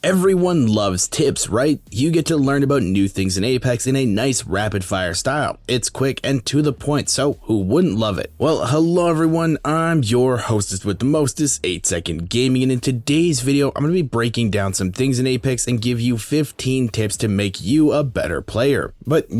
Everyone loves tips, right? You get to learn about new things in Apex in a nice rapid-fire style. It's quick and to the point, so who wouldn't love it? Well, hello everyone, I'm your hostess with the mostest, 8-Second Gaming, and in today's video, I'm going to be breaking down some things in Apex and give you 15 tips to make you a better player. But,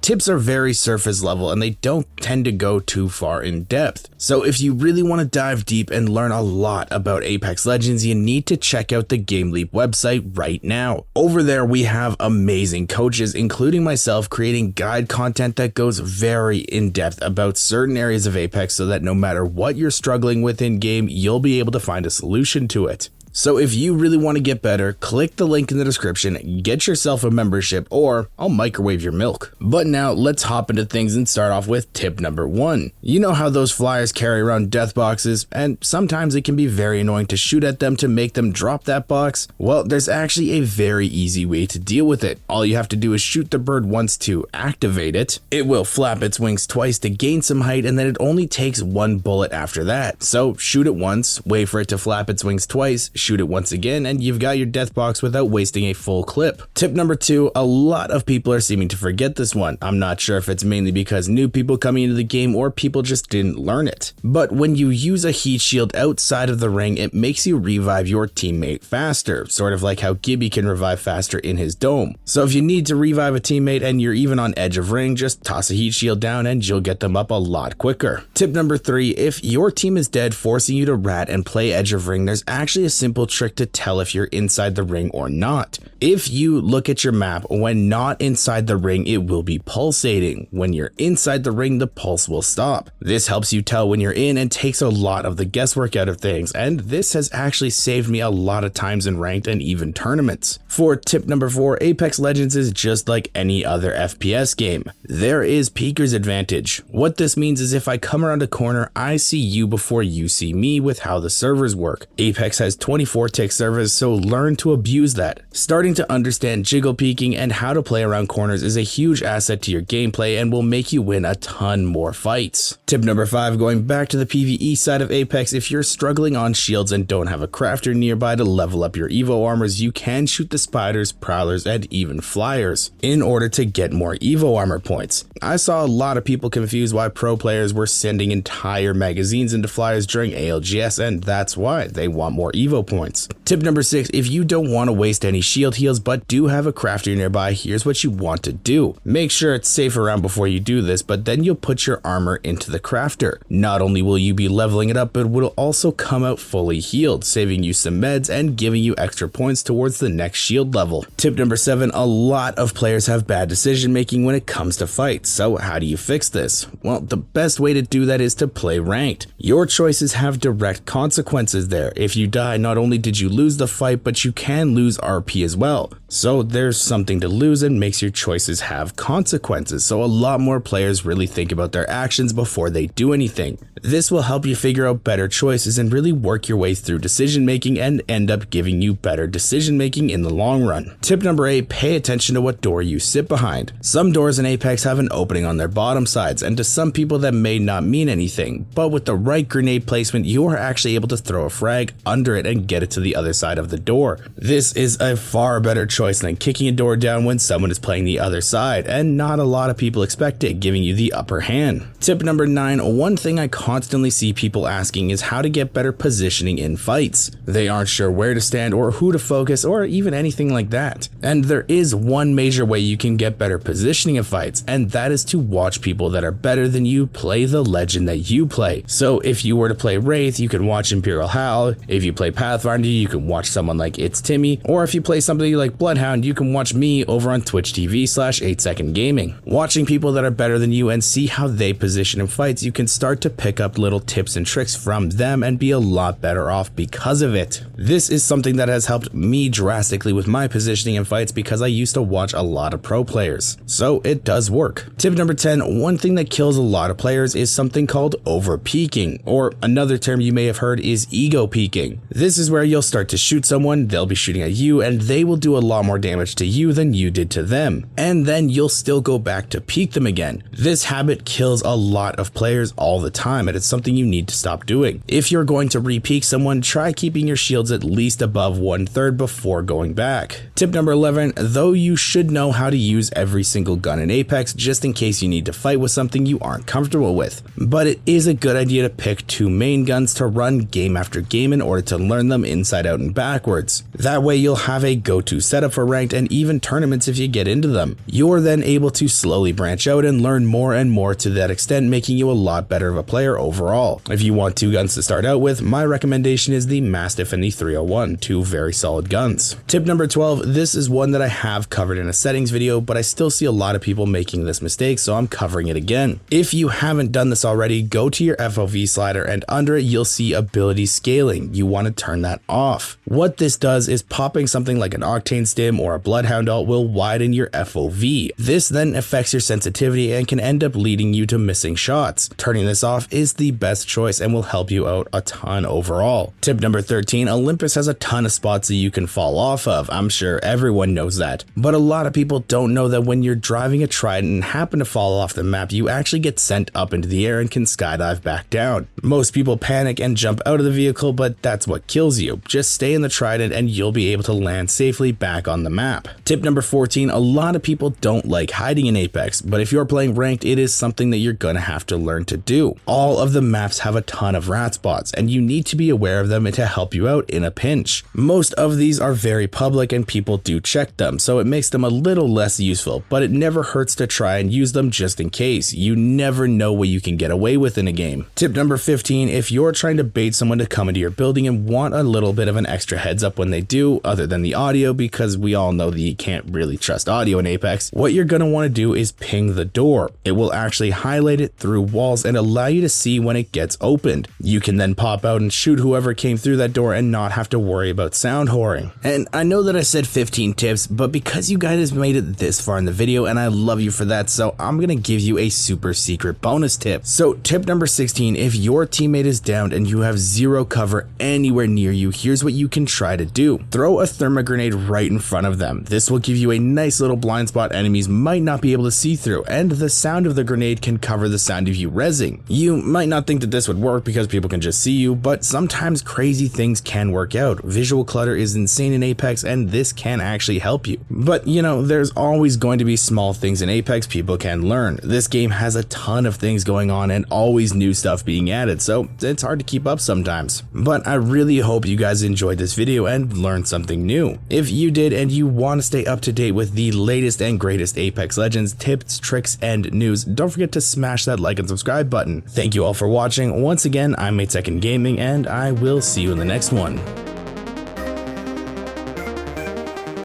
tips are very surface level and they don't tend to go too far in depth. So if you really want to dive deep and learn a lot about Apex Legends, you need to check out the GameLeap website right now. Over there we have amazing coaches, including myself, creating guide content that goes very in depth about certain areas of Apex so that no matter what you're struggling with in game, you'll be able to find a solution to it. So if you really want to get better, click the link in the description, get yourself a membership, or I'll microwave your milk. But now let's hop into things and start off with tip number 1. You know how those flyers carry around death boxes, and sometimes it can be very annoying to shoot at them to make them drop that box? Well, there's actually a very easy way to deal with it. All you have to do is shoot the bird once to activate it. It will flap its wings twice to gain some height, and then it only takes one bullet after that. So shoot it once, wait for it to flap its wings twice, shoot it once again, and you've got your death box without wasting a full clip. Tip number 2, a lot of people are seeming to forget this one. I'm not sure if it's mainly because new people coming into the game or people just didn't learn it. But when you use a heat shield outside of the ring, it makes you revive your teammate faster, sort of like how Gibby can revive faster in his dome. So if you need to revive a teammate and you're even on edge of ring, just toss a heat shield down and you'll get them up a lot quicker. Tip number 3, if your team is dead, forcing you to rat and play edge of ring, there's actually a simple trick to tell if you're inside the ring or not. If you look at your map, when not inside the ring, it will be pulsating. When you're inside the ring, the pulse will stop. This helps you tell when you're in and takes a lot of the guesswork out of things, and this has actually saved me a lot of times in ranked and even tournaments. For tip number 4, Apex Legends is just like any other FPS game. There is peeker's advantage. What this means is if I come around a corner, I see you before you see me with how the servers work. Apex has 24 tick servers, so learn to abuse that. Starting to understand jiggle peeking and how to play around corners is a huge asset to your gameplay and will make you win a ton more fights. Tip number 5, going back to the PvE side of Apex, if you're struggling on shields and don't have a crafter nearby to level up your Evo armors, you can shoot the spiders, prowlers, and even flyers in order to get more Evo armor points. I saw a lot of people confused why pro players were sending entire magazines into flyers during ALGS, and that's why they want more Evo points. Tip number 6, if you don't want to waste any shield heals but do have a crafter nearby, here's what you want to do. Make sure it's safe around before you do this, but then you'll put your armor into the crafter. Not only will you be leveling it up, but it will also come out fully healed, saving you some meds and giving you extra points towards the next shield level. Tip number 7, a lot of players have bad decision making when it comes to fights, so how do you fix this? Well, the best way to do that is to play ranked. Your choices have direct consequences there. If you die, not only did you lose the fight, but you can lose RP as well. So there's something to lose and makes your choices have consequences, so a lot more players really think about their actions before they do anything. This will help you figure out better choices and really work your way through decision making and end up giving you better decision making in the long run. Tip number 8, pay attention to what door you sit behind. Some doors in Apex have an opening on their bottom sides, and to some people that may not mean anything, but with the right grenade placement, you are actually able to throw a frag under it and get it to the other side of the door. This is a far better choice than kicking a door down when someone is playing the other side, and not a lot of people expect it, giving you the upper hand. Tip number 9, one thing I constantly see people asking is how to get better positioning in fights. They aren't sure where to stand or who to focus or even anything like that. And there is one major way you can get better positioning in fights, and that is to watch people that are better than you play the legend that you play. So if you were to play Wraith, you can watch Imperial Hal. If you play Pathfinder, you can watch someone like It's Timmy, or if you play somebody like Bloodhound, you can watch me over on Twitch TV/8Second Gaming. Watching people that are better than you and see how they position in fights, you can start to pick up little tips and tricks from them and be a lot better off because of it. This is something that has helped me drastically with my positioning in fights because I used to watch a lot of pro players. So it does work. Tip number 10, one thing that kills a lot of players is something called over peeking, or another term you may have heard is ego peeking. This is where you'll start to shoot someone, they'll be shooting at you, and they will do a lot more damage to you than you did to them, and then you'll still go back to peek them again. This habit kills a lot of players all the time, and it's something you need to stop doing. If you're going to re-peek someone, try keeping your shields at least above 1/3 before going back. Tip number 11, though you should know how to use every single gun in Apex just in case you need to fight with something you aren't comfortable with, but it is a good idea to pick 2 main guns to run game after game in order to learn them inside out and backwards. That way you'll have a go-to setup for ranked and even tournaments if you get into them. You're then able to slowly branch out and learn more and more to that extent, making you a lot better of a player overall. If you want 2 guns to start out with, my recommendation is the Mastiff and the 301, 2 very solid guns. Tip number 12, this is one that I have covered in a settings video, but I still see a lot of people making this mistake, so I'm covering it again. If you haven't done this already, go to your FOV slider and under it you'll see ability scaling. You want to turn that off. What this does is popping something like an Octane Stim or a Bloodhound ult will widen your FOV. This then affects your sensitivity and can end up leading you to missing shots. Turning this off is the best choice and will help you out a ton overall. Tip number 13, Olympus has a ton of spots that you can fall off of. I'm sure everyone knows that, but a lot of people don't know that when you're driving a Trident and happen to fall off the map, you actually get sent up into the air and can skydive back down. Most people panic and jump out of the vehicle, but that's what kills you. Just stay in the Trident and you'll be able to land safely back on the map. Tip number 14, a lot of people don't like hiding in Apex, but if you're playing ranked, it is something that you're gonna have to learn to do. All of the maps have a ton of rat spots, and you need to be aware of them to help you out in a pinch. Most of these are very public and people do check them, so it makes them a little less useful, but it never hurts to try and use them just in case. You never know what you can get away with in a game. Tip number 15, if you're trying to bait someone to come into your building and want a little bit of an extra heads up when they do, other than the audio, because we all know that you can't really trust audio in Apex, what you're going to want to do is ping the door. It will actually highlight it through walls and allow you to see when it gets opened. You can then pop out and shoot whoever came through that door and not have to worry about sound whoring. And I know that I said 15 tips, but because you guys made it this far in the video and I love you for that, so I'm going to give you a super secret bonus tip. So tip number 16, if your teammate is downed and you have zero cover anywhere near you, here's what you can try to do. Throw a thermite grenade right in front of them. This will give you a nice little blind spot enemies might not be able to see through, and the sound of the grenade can cover the sound of you rezzing. You might not think that this would work because people can just see you, but sometimes crazy things can work out. Visual clutter is insane in Apex and this can actually help you. But you know, there's always going to be small things in Apex people can learn. This game has a ton of things going on and always new stuff being added, so it's hard to keep up sometimes. But I really hope you guys enjoyed this video and learned something new. If you did and you want to stay up to date with the latest and greatest Apex Legends tips, tricks, and news, don't forget to smash that like and subscribe button. Thank you all for watching. Once again, I'm 8 Second Gaming and I will see you in the next one.